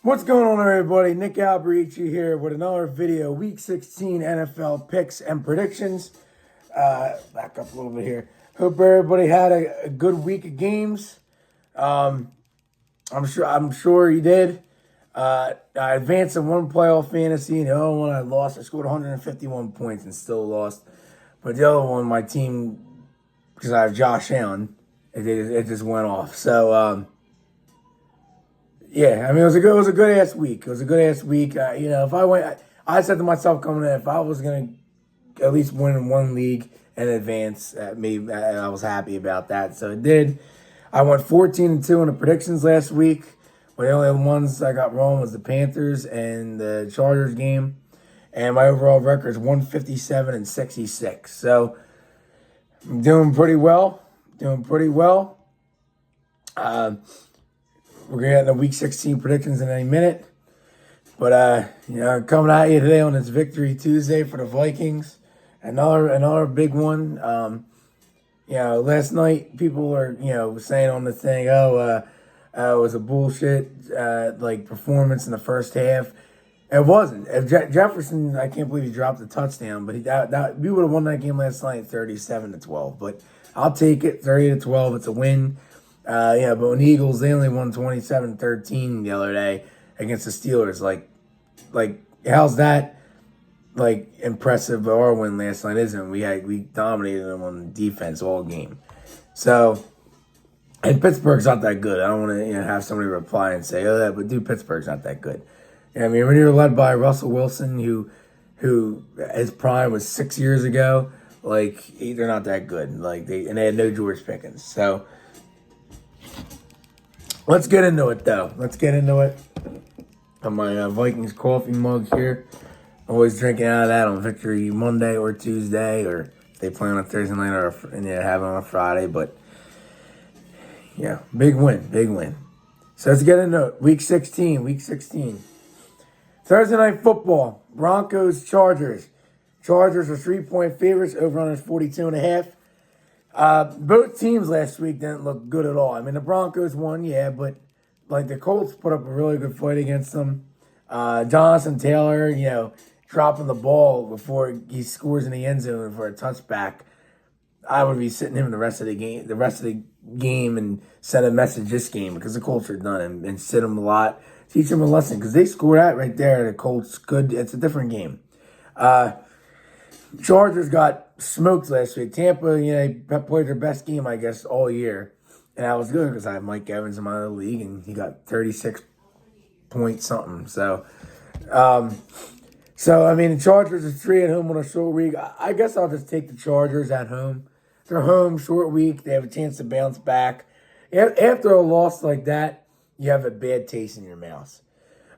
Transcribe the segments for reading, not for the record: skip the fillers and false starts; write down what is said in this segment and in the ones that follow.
What's going on, everybody? Nick Alberici here with another video, Week 16 NFL picks and predictions. Back up a little bit here. Hope everybody had a good week of games. I'm sure you did. I advanced in one playoff fantasy, and the other one I lost. I scored 151 points and still lost. But the other one, my team, because I have Josh Allen, it just went off. So, yeah, I mean, it was a good ass week. It was a good ass week. If I went, I said to myself coming in, if I was gonna at least win in one league and advance, maybe I was happy about that. So it did. I went 14-2 in the predictions last week. But the only ones I got wrong was the Panthers and the Chargers game, and my overall record is 157-66. So I'm doing pretty well. We're going to get the Week 16 predictions in any minute. But, coming at you today on this Victory Tuesday for the Vikings. Another big one. Last night people are, saying on the thing, it was a bullshit, performance in the first half. It wasn't. If Jefferson, I can't believe he dropped a touchdown, but we would have won that game last night 37-12. But I'll take it, 30-12. It's a win. But when the Eagles, they only won 27-13 the other day against the Steelers. Like how's that impressive? Our win last night isn't. We dominated them on defense all game. So, and Pittsburgh's not that good. I don't want to have somebody reply and say, "Oh, but dude, Pittsburgh's not that good." I mean, when you're led by Russell Wilson, who his prime was 6 years ago, they're not that good. They had no George Pickens. So. Let's get into it, though. On my Vikings coffee mug here. Always drinking out of that on Victory Monday or Tuesday, or if they play on a Thursday night and they have it on a Friday. But, yeah, big win. So let's get into it. Week 16. Thursday night football. Broncos, Chargers. Chargers are 3-point favorites. Over-under is 42.5. Both teams last week didn't look good at all. I mean, the Broncos won, yeah, but the Colts put up a really good fight against them. Jonathan Taylor, dropping the ball before he scores in the end zone for a touchback. I would be sitting him the rest of the game and send a message this game because the Colts are done and sit him a lot, teach him a lesson because they scored that right there. The Colts could. It's a different game. Chargers got smoked last week. Tampa, they played their best game, I guess, all year. And that was good because I have Mike Evans in my other league, and he got 36 point something. So, the Chargers are 3 at home on a short week. I guess I'll just take the Chargers at home. They're home, short week. They have a chance to bounce back. After a loss like that, you have a bad taste in your mouth.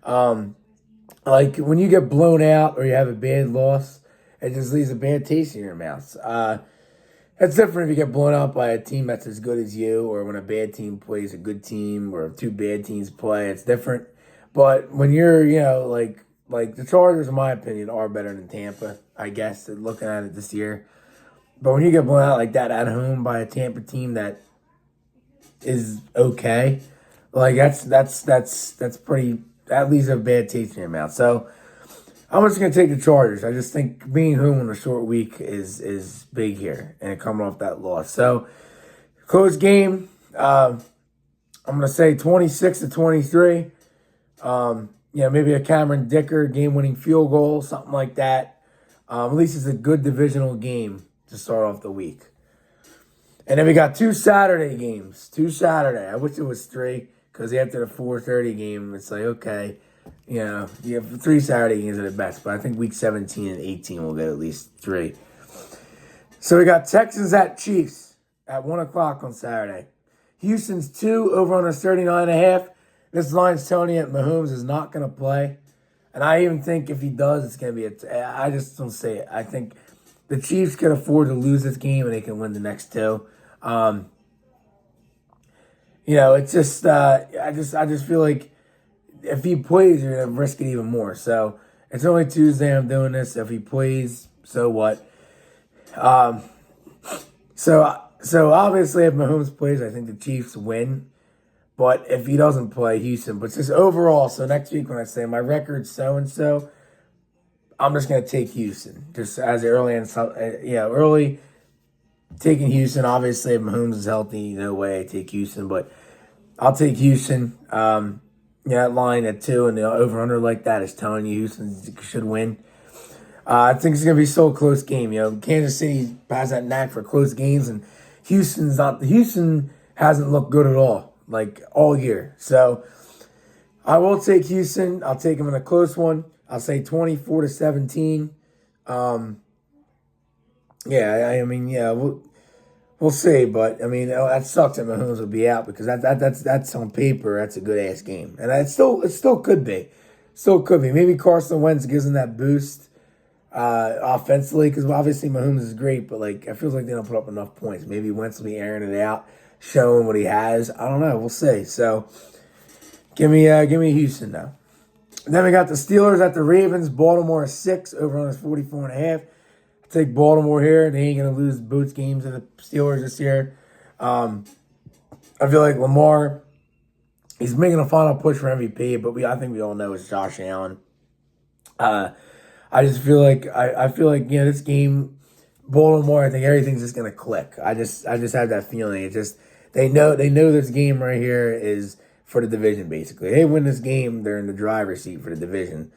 When you get blown out or you have a bad loss, it just leaves a bad taste in your mouth. It's different if you get blown out by a team that's as good as you, or when a bad team plays a good team, or two bad teams play. It's different. But when you're, like the Chargers, in my opinion, are better than Tampa, I guess, looking at it this year. But when you get blown out like that at home by a Tampa team that is okay, that's pretty. That leaves a bad taste in your mouth. So. I'm just going to take the Chargers. I just think being home on a short week is big here and coming off that loss. So, close game. I'm going to say 26-23. Maybe a Cameron Dicker game-winning field goal, something like that. At least it's a good divisional game to start off the week. And then we got 2 Saturday games. I wish it was 3 because after the 4:30 game, it's okay. You have 3 Saturday games at the best, but I think week 17 and 18 will get at least 3. So we got Texans at Chiefs at 1 o'clock on Saturday. Houston's 2 over under 39.5. This line's telling you that Mahomes is not going to play. And I even think if he does, it's going to be I just don't see it. I think the Chiefs can afford to lose this game and they can win the next 2. It's just, I just feel like if he plays, you're going to risk it even more. So, it's only Tuesday I'm doing this. If he plays, so what? So obviously if Mahomes plays, I think the Chiefs win. But if he doesn't play, Houston. But just overall, so next week when I say my record's so and so, I'm just gonna take Houston just as early and early taking Houston. Obviously, if Mahomes is healthy, no way I take Houston, but I'll take Houston. That line at 2 and the over under like that is telling you Houston should win. I think it's gonna be so close game. Kansas City has that knack for close games, and Houston hasn't looked good at all, like all year. So I will take Houston. I'll take them in a close one. I'll say 24-17. We'll see. But I mean, that sucks that Mahomes will be out because that's on paper that's a good ass game, and it still could be, Maybe Carson Wentz gives him that boost offensively because obviously Mahomes is great, but like I feel like they don't put up enough points. Maybe Wentz will be airing it out, showing what he has. I don't know. We'll see. So give me Houston now. Then we got the Steelers at the Ravens. Baltimore 6 over on 44.5. I'll take Baltimore here. They ain't gonna lose both games to the Steelers this year. I feel like Lamar, he's making a final push for MVP, but I think we all know it's Josh Allen. I just feel like this game, Baltimore. I think everything's just gonna click. I just have that feeling. It just they know this game right here is for the division, basically. They win this game, they're in the driver's seat for the division.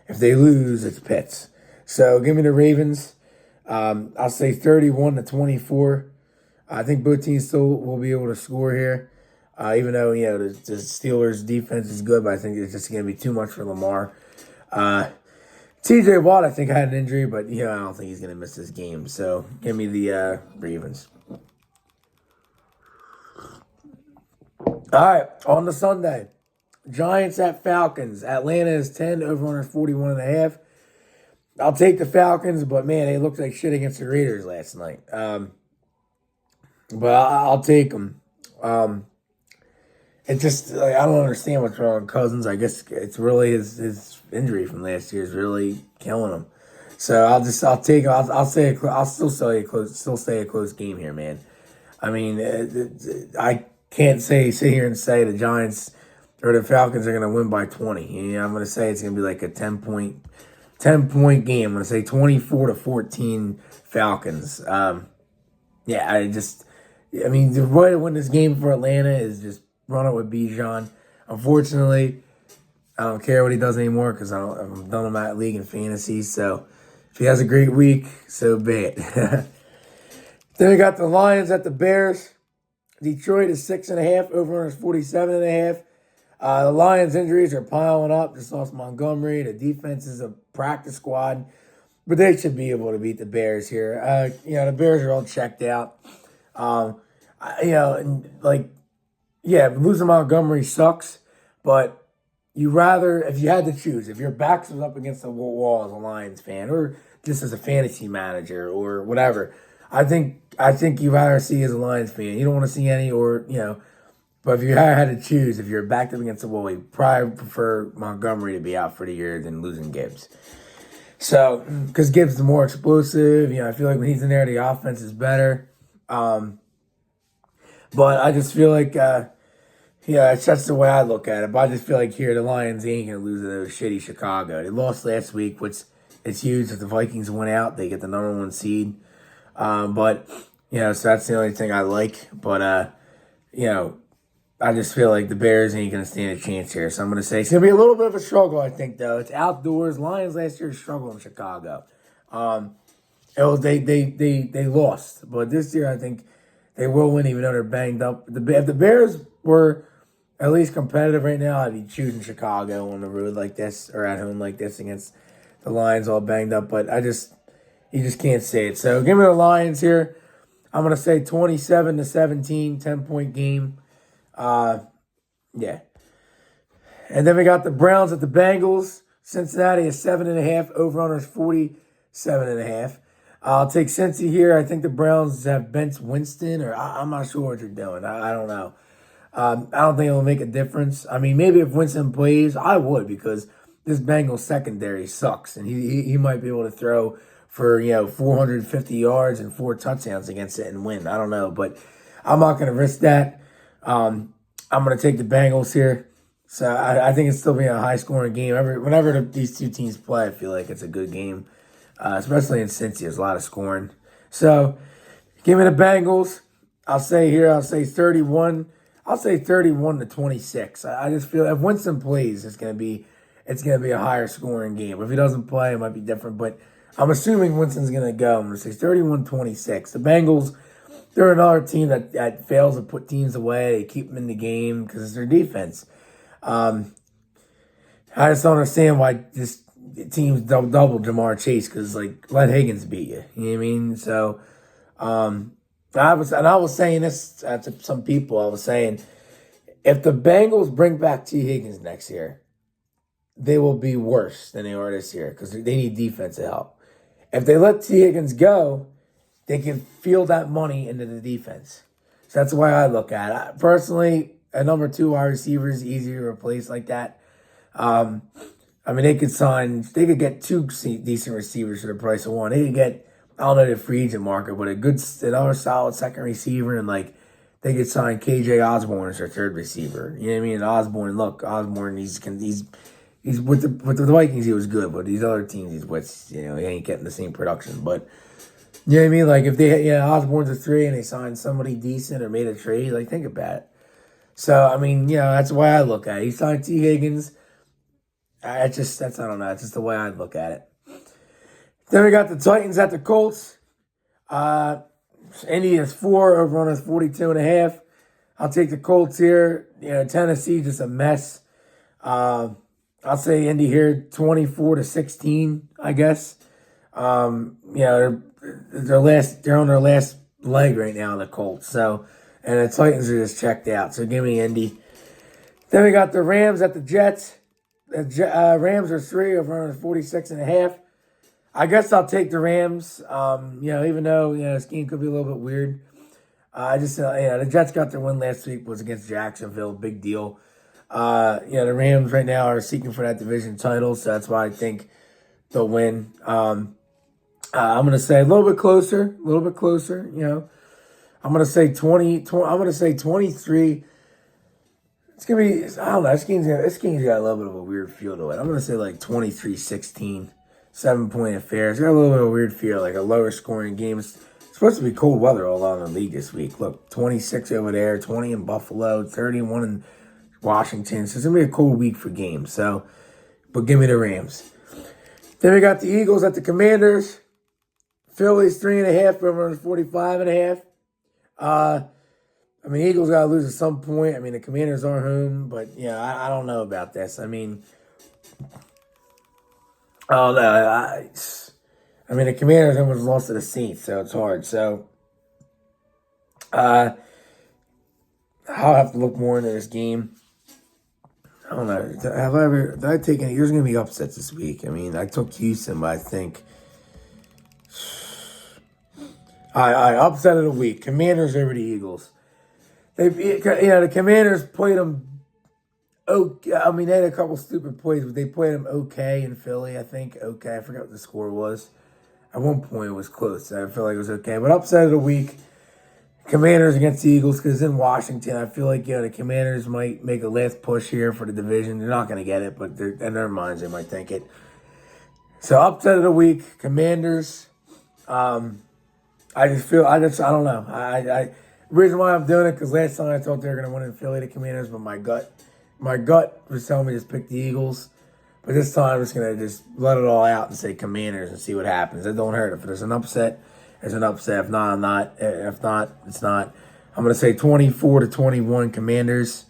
If they lose, it's Pitts. So give me the Ravens. I'll say 31-24. I think both teams still will be able to score here. Even though, the Steelers' defense is good, but I think it's just going to be too much for Lamar. TJ Watt, I think, had an injury, but, I don't think he's going to miss this game. So give me the Ravens. All right, on to Sunday. Giants at Falcons. Atlanta is 10 over under 41.5. I'll take the Falcons, but man, they looked like shit against the Raiders last night. But I'll take them. It's just like, I don't understand what's wrong with Cousins. I guess it's really his injury from last year is really killing him. So I'll say a close game here, man. I mean, I can't sit here and say the Giants or the Falcons are going to win by 20. I'm going to say it's going to be like a 10-point game. I'm going to say 24-14 Falcons. The way to win this game for Atlanta is just run it with Bijan. Unfortunately, I don't care what he does anymore because I'm done with my league and fantasy. So if he has a great week, so be it. Then we got the Lions at the Bears. Detroit is 6.5, over under 47.5. The Lions' injuries are piling up. Just lost Montgomery. The defense is a practice squad, but they should be able to beat the Bears here. The Bears are all checked out. Losing Montgomery sucks, but if you had to choose, if your back was up against the wall as a Lions fan, or just as a fantasy manager or whatever, I think you rather see as a Lions fan. You don't want to see any, but if you had to choose, if you're backed up against the wall, you probably prefer Montgomery to be out for the year than losing Gibbs. So, because Gibbs is more explosive, I feel like when he's in there, the offense is better. But I just feel like, it's just the way I look at it. But I just feel like here, the Lions ain't going to lose to those shitty Chicago. They lost last week, which it's huge. If the Vikings win out, they get the number 1 seed. So that's the only thing I like. But, I just feel like the Bears ain't going to stand a chance here. So I'm going to say it's going to be a little bit of a struggle, I think, though. It's outdoors. Lions last year struggled in Chicago. They lost. But this year, I think they will win even though they're banged up. If the Bears were at least competitive right now, I'd be choosing Chicago on the road like this or at home like this against the Lions all banged up. But you just can't say it. So give me the Lions here. I'm going to say 27-17, 10-point game. And then we got the Browns at the Bengals. Cincinnati is 7.5, over under 47.5. I'll take Cincy here. I think the Browns have benched Winston, or I'm not sure what they're doing. I don't know. I don't think it'll make a difference. I mean, maybe if Winston plays, I would, because this Bengals secondary sucks, and he might be able to throw for 450 yards and 4 touchdowns against it and win. I don't know, but I'm not going to risk that. I'm going to take the Bengals here. So I think it's still being a high-scoring game. Whenever these two teams play, I feel like it's a good game, especially in Cincy. There's a lot of scoring. So give me the Bengals. I'll say 31. I'll say 31-26. I just feel if Winston plays, it's gonna be a higher scoring game. If he doesn't play, it might be different. But I'm assuming Winston's gonna go. I'm gonna say 31-26. The Bengals, they're another team that fails to put teams away. They keep them in the game because it's their defense. I just don't understand why this team's double Jamar Chase because like let Higgins beat you. You know what I mean? So I was saying this to some people. I was saying if the Bengals bring back T. Higgins next year, they will be worse than they are this year because they need defensive help. If they let T. Higgins go, they can field that money into the defense. So that's the way I look at it. Personally, a number 2 wide receiver is easier to replace like that. I mean, they could get 2 decent receivers for the price of 1. They could get, I don't know the free agent market, but another solid second receiver, and like they could sign KJ Osborne as their third receiver. You know what I mean? Osborne, he's with the Vikings, he was good, but these other teams he's with, he ain't getting the same production. But you know what I mean? Like if Osborne's a 3 and they signed somebody decent or made a trade, like think about it. So I mean, that's the way I look at it. He signed T. Higgins. I don't know. It's just the way I look at it. Then we got the Titans at the Colts. Indy is 4 over on us 42.5. I'll take the Colts here. Tennessee just a mess. I'll say Indy here 24-16. I guess. They're on their last leg right now. The Colts. So, and the Titans are just checked out. So give me Indy. Then we got the Rams at the Jets. The Rams are 3 over on 46.5. I guess I'll take the Rams. Even though this game could be a little bit weird. The Jets got their win last week, was against Jacksonville, big deal. The Rams right now are seeking for that division title, so that's why I think they'll win. I'm gonna say a little bit closer. I'm gonna say 20. I'm gonna say 23. It's gonna be. I don't know. This game's got a little bit of a weird feel to it. I'm gonna say like 23-16. 7-point affair. It's got a little bit of a weird feel, like a lower scoring game. It's supposed to be cold weather all around the league this week. Look, 26 over there, 20 in Buffalo, 31 in Washington. So it's going to be a cold week for games. So, but give me the Rams. Then we got the Eagles at the Commanders. Phillies 3.5 over 45.5. Eagles got to lose at some point. The Commanders are home, but I don't know about this. Oh, no, the Commanders almost lost to the Saints, so it's hard. So, I'll have to look more into this game. I don't know. Did I take any? There's going to be upsets this week. I took Houston, but I think. Upset of the week. Commanders over the Eagles. The Commanders played them. They had a couple stupid plays, but they played them okay in Philly, I think. Okay, I forgot what the score was. At one point, it was close. I feel like it was okay. But upset of the week, Commanders against the Eagles, because in Washington, I feel like the Commanders might make a last push here for the division. They're not going to get it, but in their minds, they might think it. So upset of the week, Commanders. I don't know. The reason why I'm doing it, because last time I thought they were going to win in Philly, the Commanders, but my gut was telling me to just pick the Eagles. But this time I'm just going to just let it all out and say Commanders and see what happens. It don't hurt. If there's an upset, there's an upset. If not, I'm not. If not, it's not. I'm going to say 24-21 Commanders.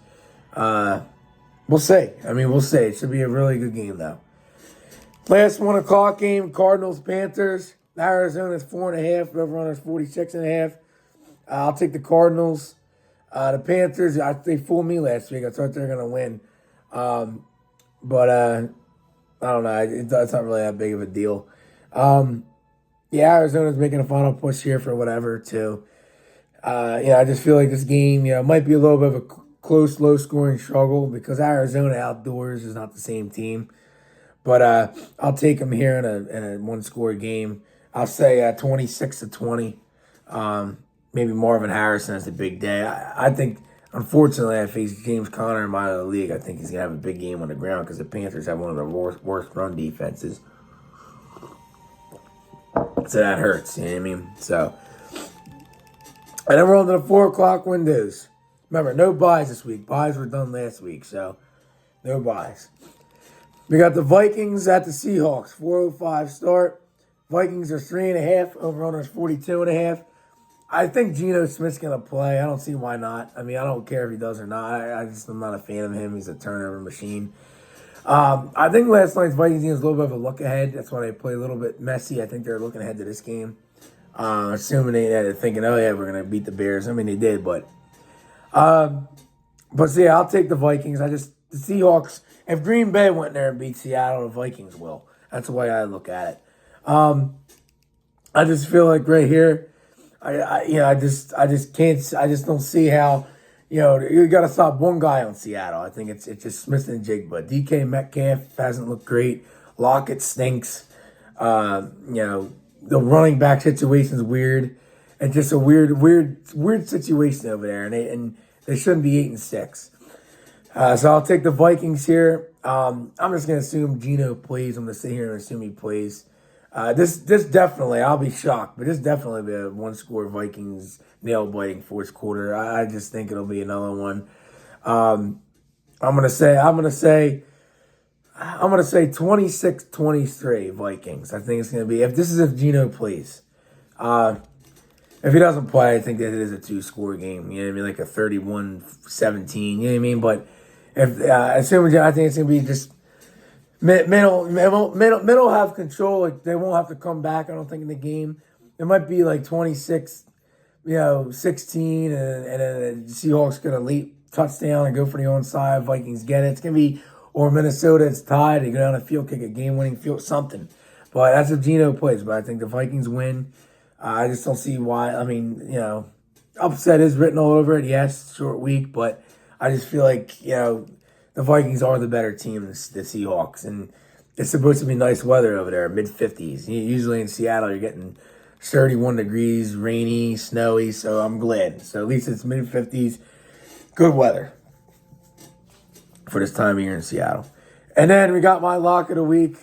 We'll see. We'll see. It should be a really good game, though. Last 1 o'clock game, Cardinals-Panthers. Arizona's 4.5. Over-under 46.5. I'll take the Cardinals. The Panthers, they fooled me last week. I thought they were going to win. But I don't know. It's not really that big of a deal. Arizona's making a final push here for whatever, too. I just feel like this game, might be a little bit of a close, low-scoring struggle because Arizona outdoors is not the same team. But I'll take them here in a one-score game. I'll say 26-20. Maybe Marvin Harrison has a big day. I think Unfortunately, I faced James Conner in my league. I think he's gonna have a big game on the ground because the Panthers have one of the worst run defenses. So that hurts. You know what I mean? So, and then we're on to the 4 o'clock windows. Remember, no buys this week. Buys were done last week, so no buys. We got the Vikings at the Seahawks. 4:05 start. Vikings are 3.5. Over under is 42.5. I think Geno Smith's going to play. I don't see why not. I mean, I don't care if he does or not. I'm not a fan of him. He's a turnover machine. I think last night's Vikings game was a little bit of a look ahead. That's why they play a little bit messy. I think they're looking ahead to this game. Assuming they're thinking, oh, yeah, we're going to beat the Bears. I mean, they did, but so, yeah, I'll take the Vikings. The Seahawks, if Green Bay went there and beat Seattle, the Vikings will. That's the way I look at it. I just feel like right here, I just don't see how, you got to stop one guy on Seattle. I think it's just Smith and Jigba. DK Metcalf hasn't looked great. Lockett stinks. The running back situation is weird. And just a weird situation over there. And they shouldn't be 8-6. So I'll take the Vikings here. I'm just going to assume Geno plays. I'm going to sit here and assume he plays. This definitely, I'll be shocked, but this definitely be a one-score Vikings nail-biting fourth quarter. I just think it'll be another one. I'm gonna say 26-23 Vikings. I think it's gonna be if Geno plays. If he doesn't play, I think that it is a 2-score game. You know what I mean, like a 31-17. You know what I mean, but I think it's gonna be just. Middle have control. Like they won't have to come back. I don't think in the game. It might be like 26, 16, and then the Seahawks get a late touchdown and go for the onside. Vikings get it. It's gonna be or Minnesota. It's tied. They go down the field, kick a game-winning field, something. But that's if Geno plays. But I think the Vikings win. I just don't see why. I mean, upset is written all over it. Yes, short week, but I just feel like the Vikings are the better team than the Seahawks. And it's supposed to be nice weather over there, mid-50s. Usually in Seattle, you're getting 31 degrees, rainy, snowy, so I'm glad. So at least it's mid-50s. Good weather for this time of year in Seattle. And then we got my lock of the week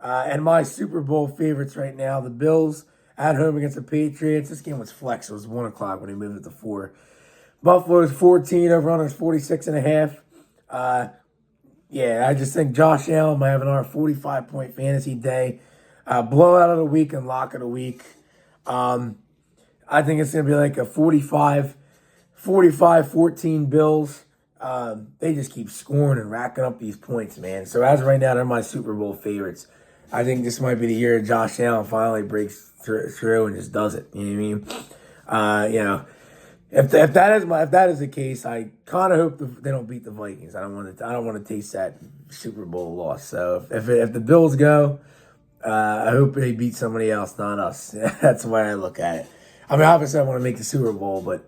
and my Super Bowl favorites right now. The Bills at home against the Patriots. This game was flex. It was 1 o'clock when they moved it to 4. Buffalo's 14, over-under is 46.5. I just think Josh Allen might have another 45-point fantasy day. Blowout of the week and lock of the week. I think it's going to be like a 45-14 Bills. They just keep scoring and racking up these points, man. So as of right now, they're my Super Bowl favorites. I think this might be the year Josh Allen finally breaks through and just does it. You know what I mean? If that is the case, I kind of hope they don't beat the Vikings. I don't want to taste that Super Bowl loss. So if the Bills go, I hope they beat somebody else, not us. That's the way I look at it. I mean, obviously I want to make the Super Bowl, but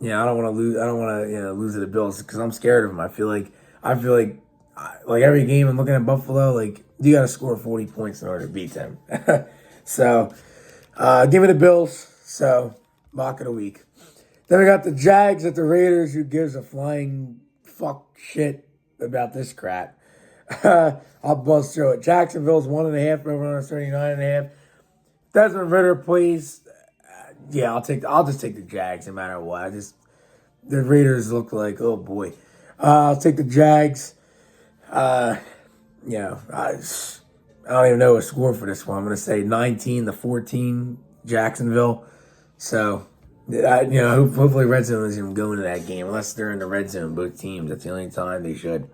I don't want to lose. I don't want to lose to the Bills because I'm scared of them. I feel like every game I'm looking at Buffalo, like you got to score 40 points in order to beat them. So give me the Bills. So lock of the week. Then we got the Jags at the Raiders. Who gives a flying fuck shit about this crap? I'll buzz through it. Jacksonville's 1.5, over 39.5. Desmond Ridder plays. I'll just take the Jags no matter what. The Raiders look like, oh boy. I'll take the Jags. I don't even know a score for this one. I'm going to say 19-14 Jacksonville. So. Hopefully red zone isn't even going to that game unless they're in the red zone, both teams. That's the only time they should.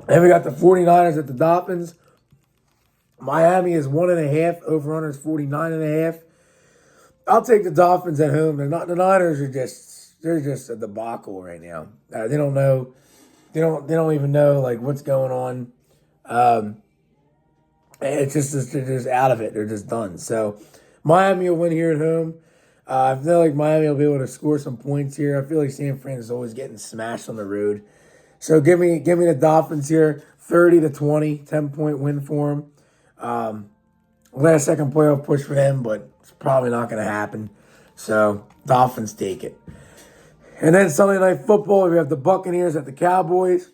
Then we got the 49ers at the Dolphins. Miami is 1.5, over-under is 49.5. I'll take the Dolphins at home. The Niners are just a debacle right now. They don't know. They don't even know like what's going on. They're just out of it. They're just done. So. Miami will win here at home. I feel like Miami will be able to score some points here. I feel like San Fran is always getting smashed on the road. So give me the Dolphins here, 30-20, 10-point win for them. Last second playoff push for them, but it's probably not going to happen. So Dolphins take it. And then Sunday Night Football, we have the Buccaneers at the Cowboys.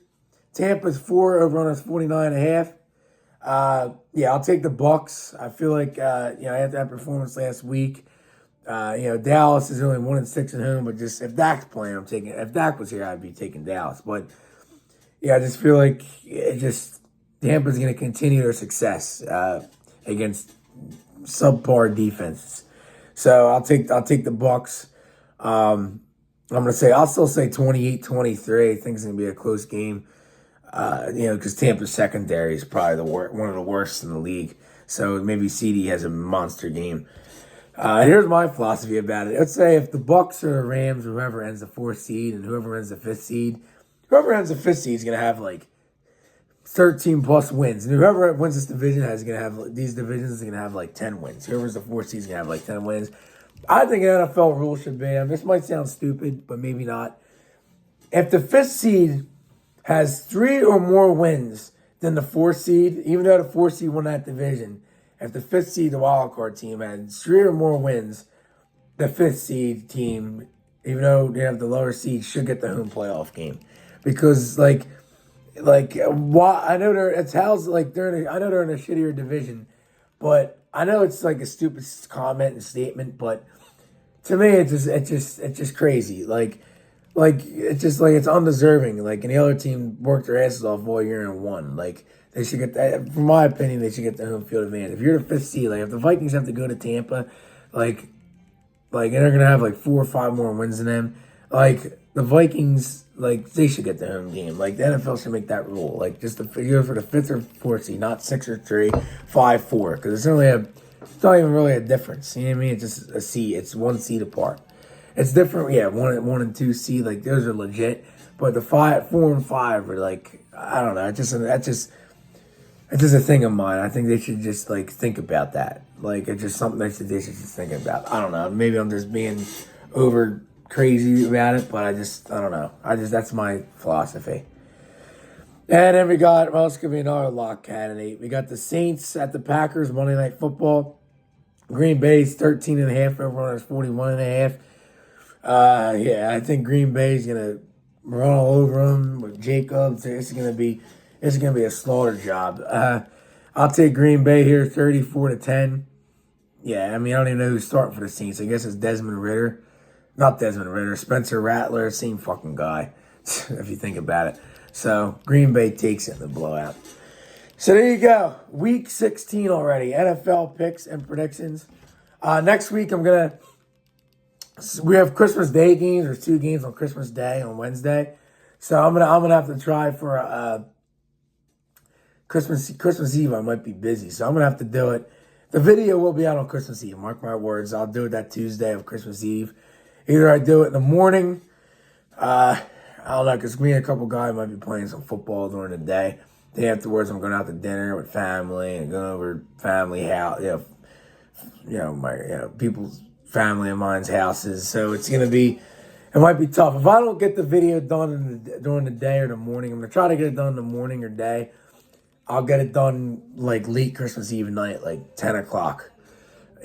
Tampa's 4, over on us 49.5. Yeah, I'll take the Bucs. I feel like after that performance last week, Dallas is only 1-6 at home, but just if Dak's playing, if Dak was here, I'd be taking Dallas. But yeah, I just feel like Tampa's going to continue their success against subpar defenses. So I'll take the Bucs. I'll still say 28-23. I think it's going to be a close game. Because Tampa's secondary is probably one of the worst in the league. So maybe CD has a monster game. Here's my philosophy about it. Let's say if the Bucs or the Rams, whoever ends the 4th seed and whoever ends the 5th seed, whoever ends the 5th seed is going to have like 13 plus wins. And whoever wins this division is going to have, these divisions are going to have like 10 wins. Whoever's the 4th seed is going to have like 10 wins. I think an NFL rule should be, this might sound stupid, but maybe not. If the 5th seed has 3 or more wins than the 4th seed, even though the 4th seed won that division, if the 5th seed, the wild card team, had 3 or more wins, the 5th seed team, even though they have the lower seed, should get the home playoff game. Because I know they're in a shittier division, but I know it's like a stupid comment and statement, but to me it's just crazy. It's undeserving. And the other team worked their asses off all year and won. They should get that. From my opinion, they should get the home field advantage. If you're the 5th seed, if the Vikings have to go to Tampa, and they're gonna have 4 or 5 more wins than them, the Vikings, they should get the home game. The NFL should make that rule. Just the figure for the 5th or 4th seed, not 6 or 3, 5, 4, because it's not even really a difference. You know what I mean? It's just a seed. It's 1 seed apart. It's different, yeah. 1 and 2 seed, those are legit. But the 4 and 5 are I don't know. It's just a thing of mine. I think they should just think about that. It's just something they should just think about. I don't know. Maybe I'm just being over crazy about it, but I don't know. That's my philosophy. And then we got, it's gonna be another lock candidate. We got the Saints at the Packers, Monday Night Football. Green Bay's 13.5 over on us 41.5. I think Green Bay's gonna run all over them with Jacobs. It's gonna be a slaughter job. I'll take Green Bay here, 34-10. Yeah, I don't even know who's starting for the Saints. I guess it's Desmond Ritter. Not Desmond Ritter, Spencer Rattler, same fucking guy, if you think about it. So Green Bay takes it in the blowout. So there you go. Week 16 already. NFL picks and predictions. Next week we have Christmas Day games. There's 2 games on Christmas Day on Wednesday. So I'm gonna have to try for Christmas Eve. I might be busy, so I'm gonna have to do it. The video will be out on Christmas Eve. Mark my words. I'll do it that Tuesday of Christmas Eve. Either I do it in the morning. I don't know, because me and a couple guys might be playing some football during the day. Then afterwards, I'm going out to dinner with family and going over family house. People's family of mine's houses. So it might be tough. If I don't get the video done during the day or the morning, I'm going to try to get it done in the morning or day. I'll get it done late Christmas Eve night, 10 o'clock.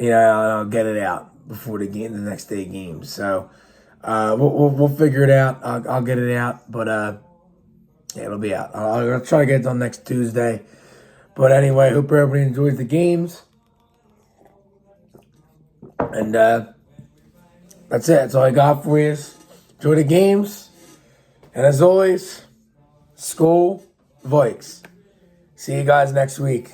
I'll get it out before the next day game. So we'll figure it out. I'll get it out, but it'll be out. I'll try to get it done next Tuesday. But anyway, hope everybody enjoys the games. And that's it. That's all I got for you. Enjoy the games. And as always, Skol Vikes. See you guys next week.